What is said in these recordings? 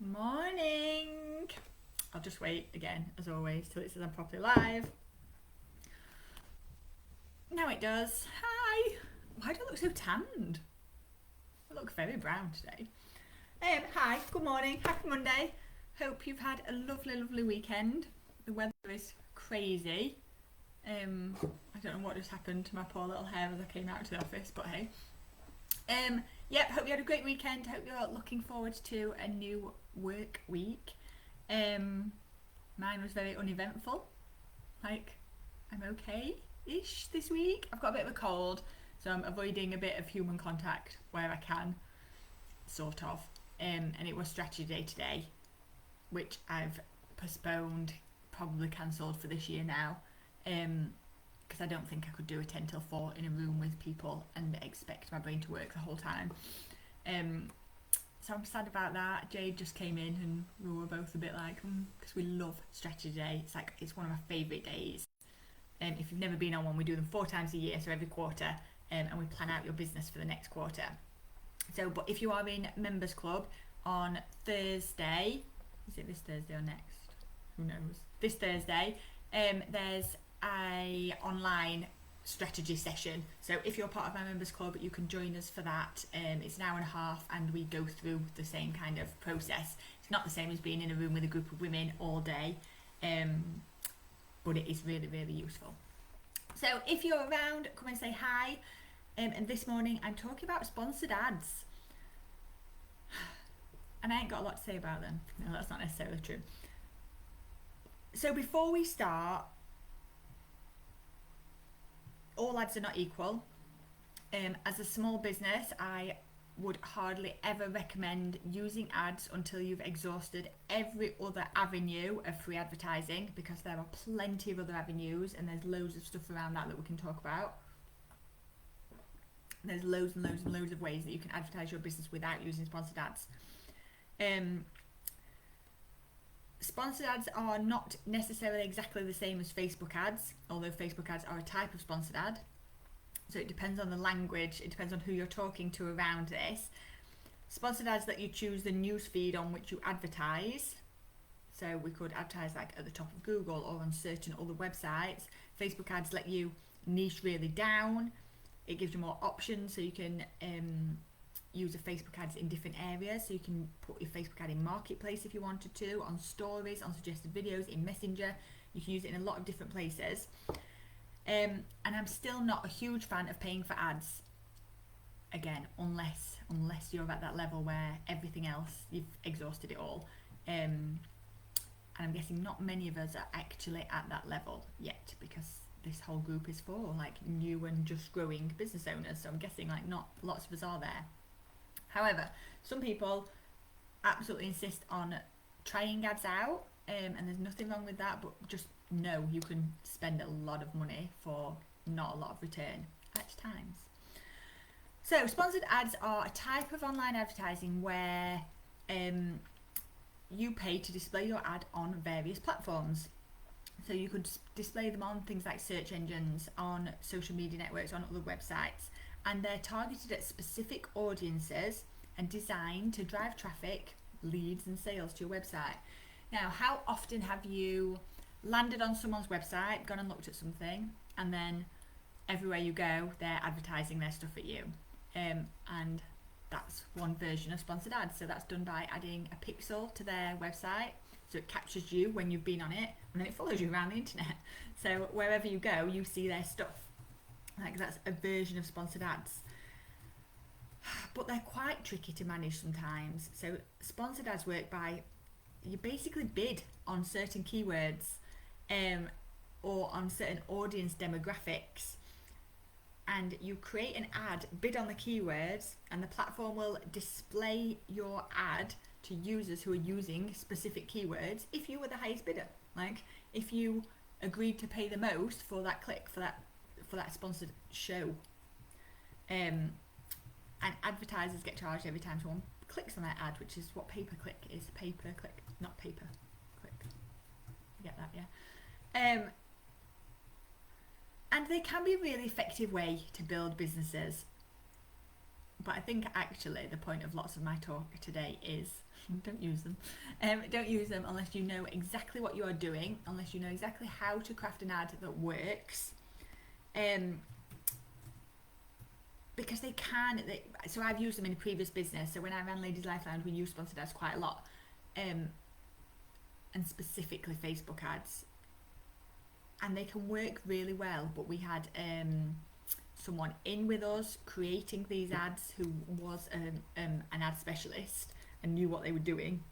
Morning! I'll just wait again, as always, till it says I'm properly live. Now it does. Hi! Why do I look so tanned? I look very brown today. Hi, good morning, happy Monday. Hope you've had a lovely, lovely weekend. The weather is crazy. I don't know what just happened to my poor little hair as I came out to the office, but hey. Hope you had a great weekend. Hope you're looking forward to a new work week. Mine was very uneventful. Like, I'm okay-ish this week. I've got a bit of a cold, so I'm avoiding a bit of human contact where I can, sort of. And it was strategy day today, which I've postponed, probably cancelled for this year now. Because I don't think I could do a 10 till 4 in a room with people and expect my brain to work the whole time. So I'm sad about that. Jade just came in and we were both a bit like, because we love strategy day. It's one of my favourite days. If you've never been on one, we do them 4 times a year, so every quarter, and we plan out your business for the next quarter. So, but if you are in Members Club on Thursday, is it this Thursday or next? Who knows? This Thursday, there's a online strategy session. So if you're part of my Members Club, you can join us for that. It's an hour and a half and we go through the same kind of process. It's not the same as being in a room with a group of women all day, but it is really, really useful. So if you're around, come and say hi. And this morning I'm talking about sponsored ads. And I ain't got a lot to say about them. No, that's not necessarily true. So before we start, all ads are not equal. As a small business, I would hardly ever recommend using ads until you've exhausted every other avenue of free advertising, because there are plenty of other avenues and there's loads of stuff around that we can talk about. There's loads and loads and loads of ways that you can advertise your business without using sponsored ads. Sponsored ads are not necessarily exactly the same as Facebook ads, although Facebook ads are a type of sponsored ad. So it depends on the language, it depends on who you're talking to around this. Sponsored ads let you choose the news feed on which you advertise. So we could advertise like at the top of Google or on certain other websites. Facebook ads let you niche really down. It gives you more options, so you can use a Facebook ads in different areas. So you can put your Facebook ad in Marketplace if you wanted to, on stories, on suggested videos, in Messenger. You can use it in a lot of different places. And I'm still not a huge fan of paying for ads. Again, unless you're at that level where everything else, you've exhausted it all. And I'm guessing not many of us are actually at that level yet, because this whole group is for like new and just growing business owners. So I'm guessing like not lots of us are there. However, some people absolutely insist on trying ads out, and there's nothing wrong with that, but just know you can spend a lot of money for not a lot of return at times. So sponsored ads are a type of online advertising where you pay to display your ad on various platforms. So you could display them on things like search engines, on social media networks, on other websites, and they're targeted at specific audiences and designed to drive traffic, leads and sales to your website. Now, how often have you landed on someone's website, gone and looked at something, and then everywhere you go, they're advertising their stuff at you? And that's one version of sponsored ads. So that's done by adding a pixel to their website, so it captures you when you've been on it, and then it follows you around the internet. So wherever you go, you see their stuff. Like, that's a version of sponsored ads. But they're quite tricky to manage sometimes. So sponsored ads work by, you basically bid on certain keywords, or on certain audience demographics, and you create an ad, bid on the keywords, and the platform will display your ad to users who are using specific keywords if you were the highest bidder. Like, if you agreed to pay the most for that click, for that sponsored show. And advertisers get charged every time someone clicks on that ad, which is what pay-per-click is. Pay-per-click, not paper-click. You get that, yeah? And they can be a really effective way to build businesses. But I think actually the point of lots of my talk today is Don't use them. Don't use them unless you know exactly what you are doing, unless you know exactly how to craft an ad that works. Because they can. So I've used them in a previous business. So when I ran Ladies Life Lounge, we used sponsored ads quite a lot, and specifically Facebook ads. And they can work really well. But we had someone in with us creating these ads who was an ad specialist and knew what they were doing.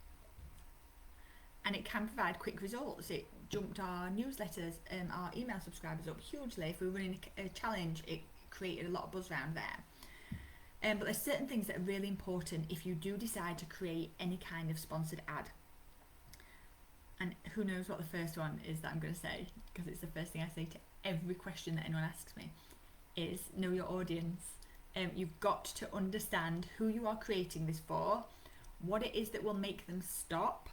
And it can provide quick results. It jumped our newsletters, our email subscribers up hugely. If we were running a challenge, it created a lot of buzz around there. But there's certain things that are really important if you do decide to create any kind of sponsored ad. And who knows what the first one is that I'm going to say, because it's the first thing I say to every question that anyone asks me, is know your audience. You've got to understand who you are creating this for, what it is that will make them stop,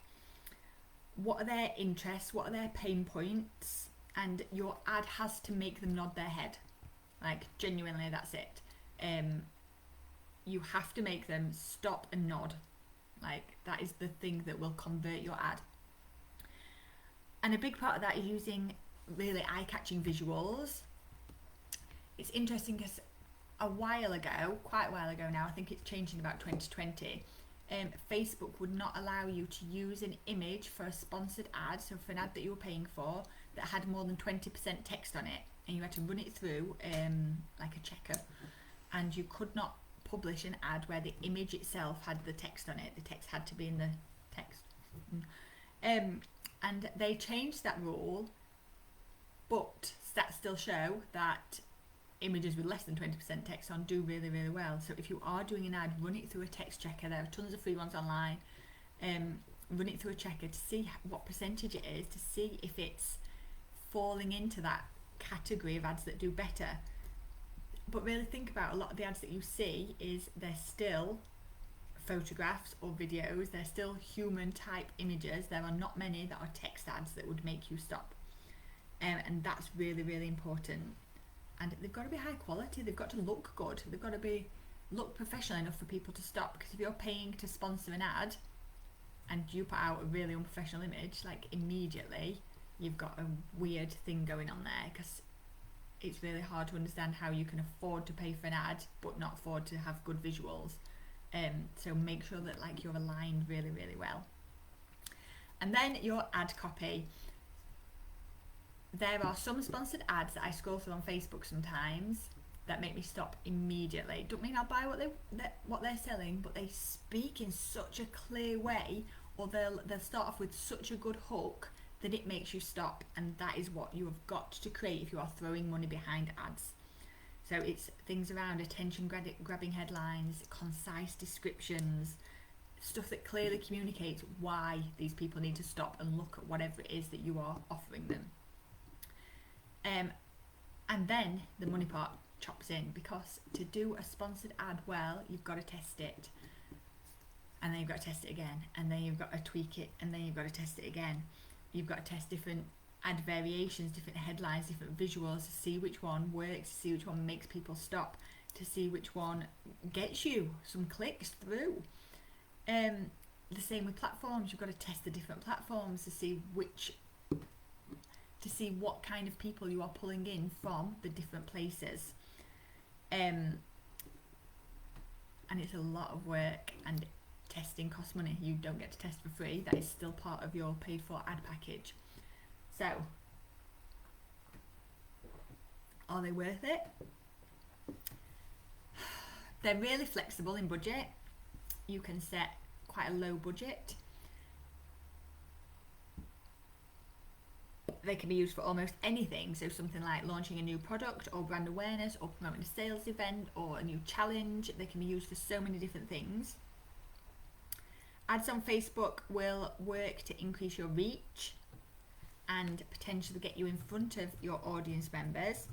what are their interests, what are their pain points, and your ad has to make them nod their head. Like, genuinely, that's it. You have to make them stop and nod. Like, that is the thing that will convert your ad. And a big part of that is using really eye-catching visuals. It's interesting because quite a while ago now, I think it's changed in about 2020, Facebook would not allow you to use an image for a sponsored ad, so for an ad that you were paying for, that had more than 20% text on it, and you had to run it through like a checker, and you could not publish an ad where the image itself had the text on it. The text had to be in the text. And they changed that rule, but stats still show that images with less than 20% text on do really, really well. So if you are doing an ad, run it through a text checker. There are tons of free ones online. Run it through a checker to see what percentage it is, to see if it's falling into that category of ads that do better. But really think about a lot of the ads that you see is they're still photographs or videos, they're still human type images. There are not many that are text ads that would make you stop. And that's really, really important. And they've got to be high quality, they've got to look good, they've got to look professional enough for people to stop. Because if you're paying to sponsor an ad and you put out a really unprofessional image, like immediately you've got a weird thing going on there, because it's really hard to understand how you can afford to pay for an ad but not afford to have good visuals. So make sure that like you're aligned really, really well. And then your ad copy. There are some sponsored ads that I scroll through on Facebook sometimes that make me stop immediately. Don't mean I'll buy what they're selling, but they speak in such a clear way, or they'll start off with such a good hook that it makes you stop. And that is what you have got to create if you are throwing money behind ads. So it's things around attention grabbing headlines, concise descriptions, stuff that clearly communicates why these people need to stop and look at whatever it is that you are offering them. And then the money part chops in, because to do a sponsored ad well, you've got to test it, and then you've got to test it again, and then you've got to tweak it, and then you've got to test it again. You've got to test different ad variations, different headlines, different visuals to see which one works, to see which one makes people stop, to see which one gets you some clicks through. The same with platforms. You've got to test the different platforms to see what kind of people you are pulling in from the different places. And it's a lot of work, and testing costs money. You don't get to test for free. That is still part of your paid for ad package. So, are they worth it? They're really flexible in budget. You can set quite a low budget. They can be used for almost anything. So something like launching a new product or brand awareness or promoting a sales event or a new challenge. They can be used for so many different things. Ads on Facebook will work to increase your reach and potentially get you in front of your audience members.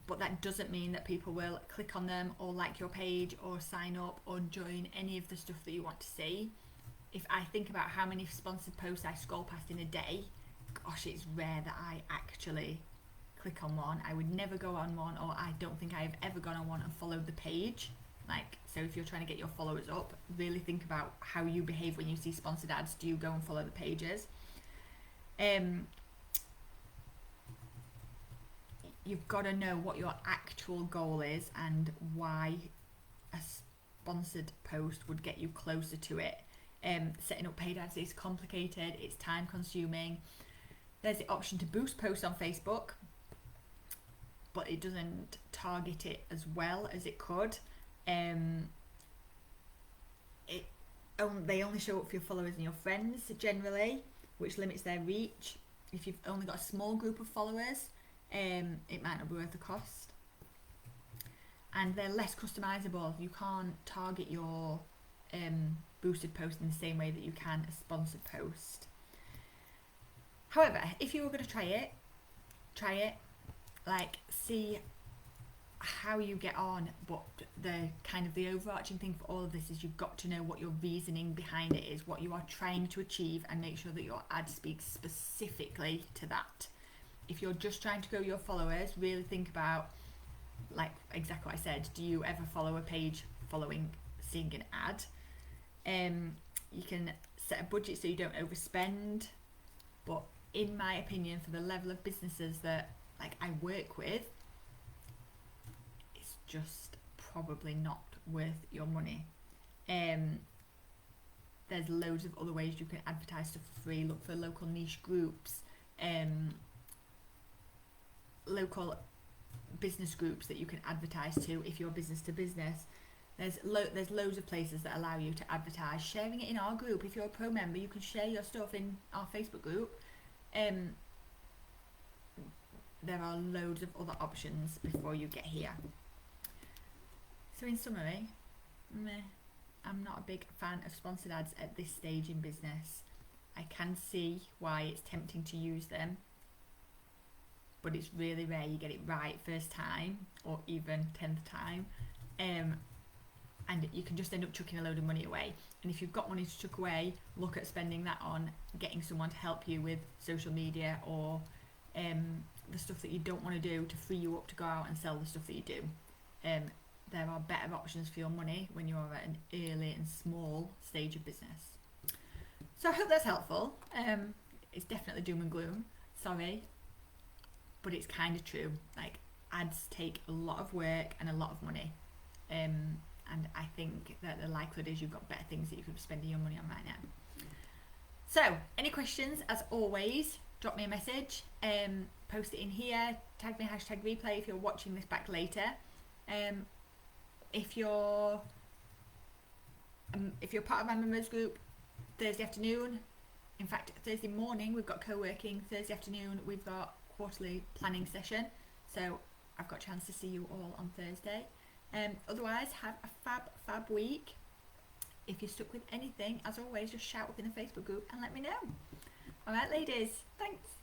But that doesn't mean that people will click on them or like your page or sign up or join any of the stuff that you want to see. If I think about how many sponsored posts I scroll past in a day, gosh, it's rare that I actually click on one. I would never go on one, or I don't think I've ever gone on one and followed the page. Like, so if you're trying to get your followers up, really think about how you behave when you see sponsored ads. Do you go and follow the pages? You've got to know what your actual goal is and why a sponsored post would get you closer to it. Setting up paid ads is complicated, it's time consuming. There's the option to boost posts on Facebook, but it doesn't target it as well as it could. They only show up for your followers and your friends generally, which limits their reach. If you've only got a small group of followers, it might not be worth the cost. And they're less customizable. You can't target your boosted post in the same way that you can a sponsored post. However, if you were going to try it, like, see how you get on, but the overarching thing for all of this is you've got to know what your reasoning behind it is, what you are trying to achieve, and make sure that your ad speaks specifically to that. If you're just trying to grow your followers, really think about, like exactly what I said, do you ever follow a page following seeing an ad? You can set a budget so you don't overspend, but in my opinion, for the level of businesses that like I work with, it's just probably not worth your money. There's loads of other ways you can advertise stuff for free. Look for local niche groups, local business groups that you can advertise to if you're business to business. There's loads of places that allow you to advertise. Sharing it in our group, if you're a pro member, you can share your stuff in our Facebook group. There are loads of other options before you get here. So in summary, I'm not a big fan of sponsored ads at this stage in business. I can see why it's tempting to use them, but it's really rare you get it right first time or even 10th time. And you can just end up chucking a load of money away. And if you've got money to chuck away, look at spending that on getting someone to help you with social media or the stuff that you don't want to do to free you up to go out and sell the stuff that you do. There are better options for your money when you're at an early and small stage of business. So I hope that's helpful. It's definitely doom and gloom, sorry, but it's kind of true. Like, ads take a lot of work and a lot of money. And I think that the likelihood is you've got better things that you could be spending your money on right now. So, any questions, as always, drop me a message, post it in here, tag me #replay if you're watching this back later. If you're part of my members group, Thursday afternoon, in fact Thursday morning we've got co-working, Thursday afternoon we've got quarterly planning session, so I've got a chance to see you all on Thursday. Otherwise, have a fab week. If you're stuck with anything, as always, just shout up in the Facebook group and let me know. Alright ladies, thanks.